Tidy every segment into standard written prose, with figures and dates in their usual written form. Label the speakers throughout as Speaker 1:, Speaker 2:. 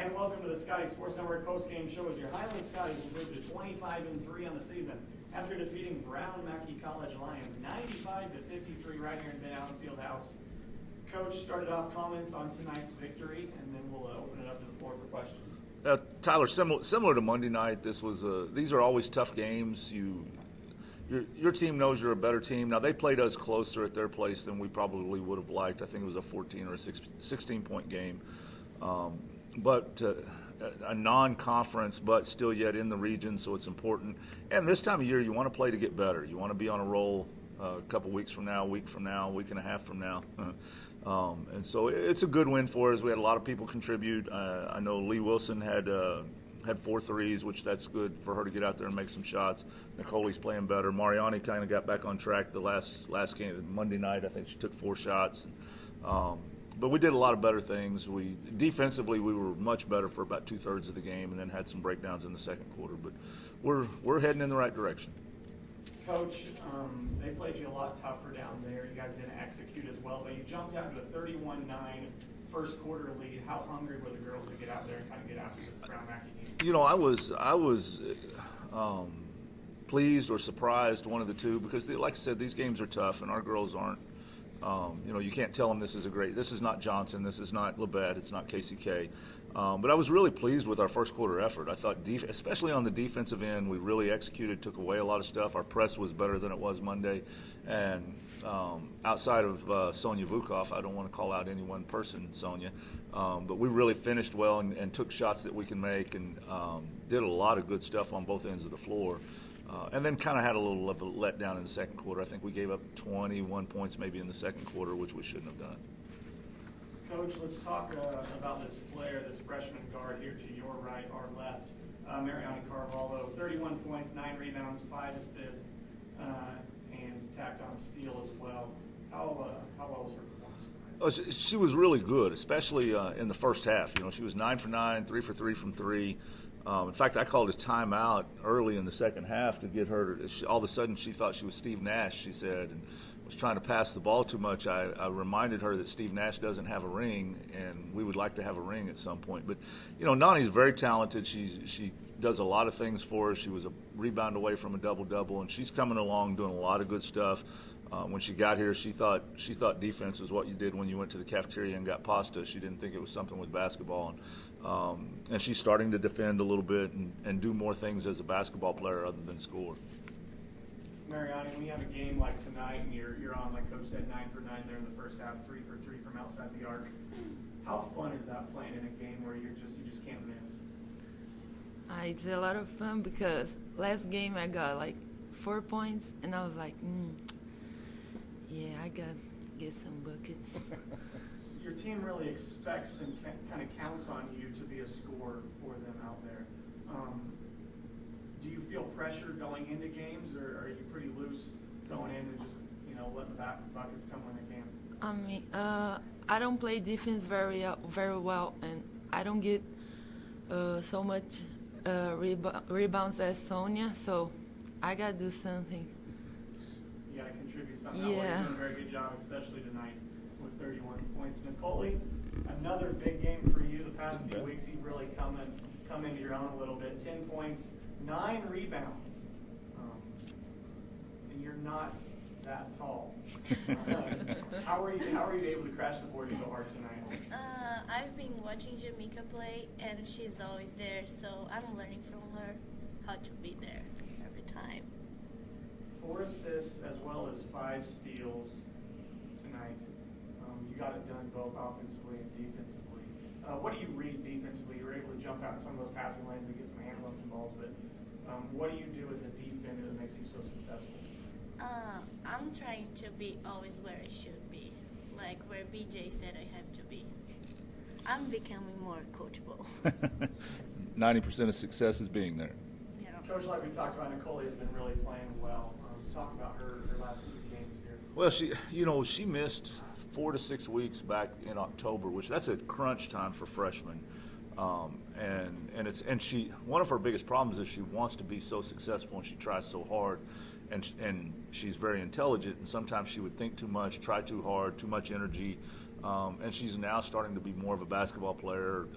Speaker 1: And welcome to the Scotty Sports Network post-game show as your Highland Scotties improved to 25-3 on the season after defeating Brown Mackie College Lions 95-53 right here in Bay Island Fieldhouse. Coach started off comments on tonight's victory, and then we'll open it up to the floor for questions.
Speaker 2: Tyler, similar to Monday night, these are always tough games. Your team knows you're a better team. Now, they played us closer at their place than we probably would have liked. I think it was a 14 or a 16-point game. But a non-conference, but still yet in the region, so it's important. And this time of year, you want to play to get better. You want to be on a roll a couple weeks from now, a week from now, a week and a half from now. And so it's a good win for us. We had a lot of people contribute. I know Lee Wilson had 4 threes, which that's good for her to get out there and make some shots. Nicole's playing better. Mariani kind of got back on track the last game, Monday night. I think she took 4 shots. But we did a lot of better things. Defensively, we were much better for about 2/3 of the game, and then had some breakdowns in the second quarter. But we're heading in the right direction.
Speaker 1: Coach, they played you a lot tougher down there. You guys didn't execute as well, but you jumped out to a 31-9 first quarter lead. How hungry were the girls to get out there and kind of get after this Brown Mackie team?
Speaker 2: You know, I was pleased or surprised, one of the two, because like I said, these games are tough, and our girls aren't. You can't tell them this is not Johnson, this is not Labette, it's not KCK. But I was really pleased with our first quarter effort. I thought, especially on the defensive end, we really executed, took away a lot of stuff. Our press was better than it was Monday. And outside of Sonia Vukov, I don't want to call out any one person, Sonia, but we really finished well and took shots that we can make and did a lot of good stuff on both ends of the floor. And then kind of had a little of a letdown in the second quarter. I think we gave up 21 points maybe in the second quarter, which we shouldn't have done.
Speaker 1: Coach, let's talk about this player, this freshman guard here to your right, our left, Mariani Carvalho. 31 points, 9 rebounds, 5 assists, and tacked on a steal as well. How well was her performance tonight?
Speaker 2: She was really good, especially in the first half. She was 9 for 9, 3 for 3 from 3. In fact, I called a timeout early in the second half to get her to. All of a sudden, she thought she was Steve Nash, she said, and was trying to pass the ball too much. I reminded her that Steve Nash doesn't have a ring, and we would like to have a ring at some point. But, Nani's very talented. She does a lot of things for us. She was a rebound away from a double-double, and she's coming along doing a lot of good stuff. When she got here, she thought defense was what you did when you went to the cafeteria and got pasta. She didn't think it was something with basketball. And she's starting to defend a little bit and do more things as a basketball player other than score.
Speaker 1: Mariani, when you have a game like tonight and you're on, like Coach said, 9 for 9 there in the first half, 3 for 3 from outside the arc, how fun is that playing in a game where you just can't miss?
Speaker 3: It's a lot of fun because last game I got like 4 points and I was like, yeah, I got to get some buckets.
Speaker 1: Your team really expects and kind of counts on you to be a scorer for them out there. Do you feel pressure going into games, or are you pretty loose going in and just letting the buckets come when they can?
Speaker 3: I mean, I don't play defense very well, and I don't get so much rebounds as Sonia, so I gotta do something.
Speaker 1: You gotta contribute something.
Speaker 3: Yeah.
Speaker 1: You're doing a very good job, especially tonight with 31 points. Nicole, another big game for you. The past few weeks, you've really come into your own a little bit. 10 points, 9 rebounds, and you're not that tall. How are you able to crash the board so hard tonight?
Speaker 4: I've been watching Jamaica play, and she's always there, so I'm learning from her how to be there every time. 4
Speaker 1: assists as well as 5 steals tonight. You got it done both offensively and defensively. What do you read defensively? You were able to jump out in some of those passing lanes and get some hands on some balls, but what do you do as a defender that makes you so successful?
Speaker 4: I'm trying to be always where I should be, like where BJ said I have to be. I'm becoming more coachable.
Speaker 2: 90% of success is being there.
Speaker 4: Yeah.
Speaker 1: Coach, like we talked about, Nicole has been really playing well. Talk about her last few games here.
Speaker 2: Well, she missed 4 to 6 weeks back in October, which that's a crunch time for freshmen. And she one of her biggest problems is she wants to be so successful and she tries so hard, and she's very intelligent, and sometimes she would think too much, try too hard, too much energy, and she's now starting to be more of a basketball player,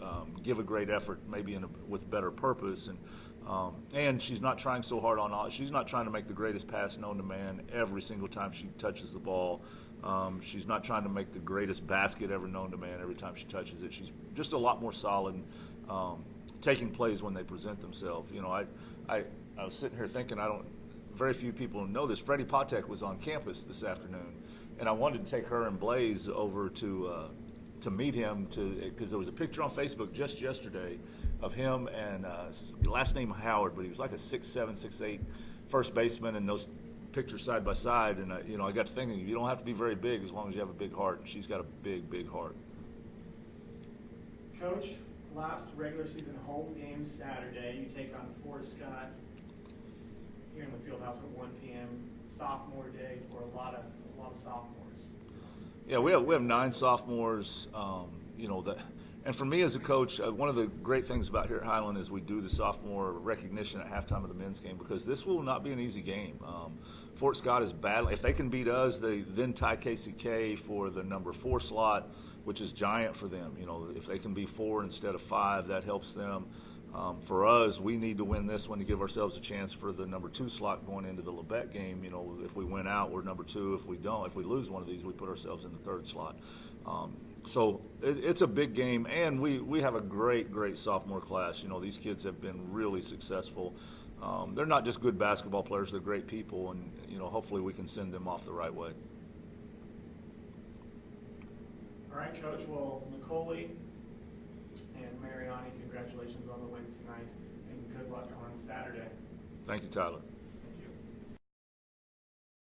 Speaker 2: give a great effort, maybe with better purpose, and she's not trying so hard she's not trying to make the greatest pass known to man every single time she touches the ball. She's not trying to make the greatest basket ever known to man every time she touches it. She's just a lot more solid, taking plays when they present themselves. You know, I was sitting here thinking, very few people know this. Freddie Patek was on campus this afternoon, and I wanted to take her and Blaze over to meet him because there was a picture on Facebook just yesterday of him and last name Howard, but he was like a 6'7", 6'8" first baseman, and those pictures side by side. And I got to thinking, you don't have to be very big as long as you have a big heart, and she's got a big, big heart.
Speaker 1: Coach, last regular season home game Saturday, you take on Fort Scott here in the field house at 1 p.m. Sophomore day for a lot of sophomores.
Speaker 2: Yeah, we have 9 sophomores. And for me as a coach, one of the great things about here at Highland is we do the sophomore recognition at halftime of the men's game, because this will not be an easy game. Fort Scott is battling. If they can beat us, they then tie KCK for the number 4 slot, which is giant for them. You know, if they can be 4 instead of 5, that helps them. For us, we need to win this one to give ourselves a chance for the number 2 slot going into the Labette game. You know, if we win out, we're number 2. If we lose one of these, we put ourselves in the 3rd slot. So it's a big game, and we have a great sophomore class. You know, these kids have been really successful. They're not just good basketball players; they're great people, and hopefully we can send them off the right way.
Speaker 1: All right, Coach. Well, Nicole and Mariani, congratulations on the win tonight, and good luck on Saturday.
Speaker 2: Thank you, Tyler.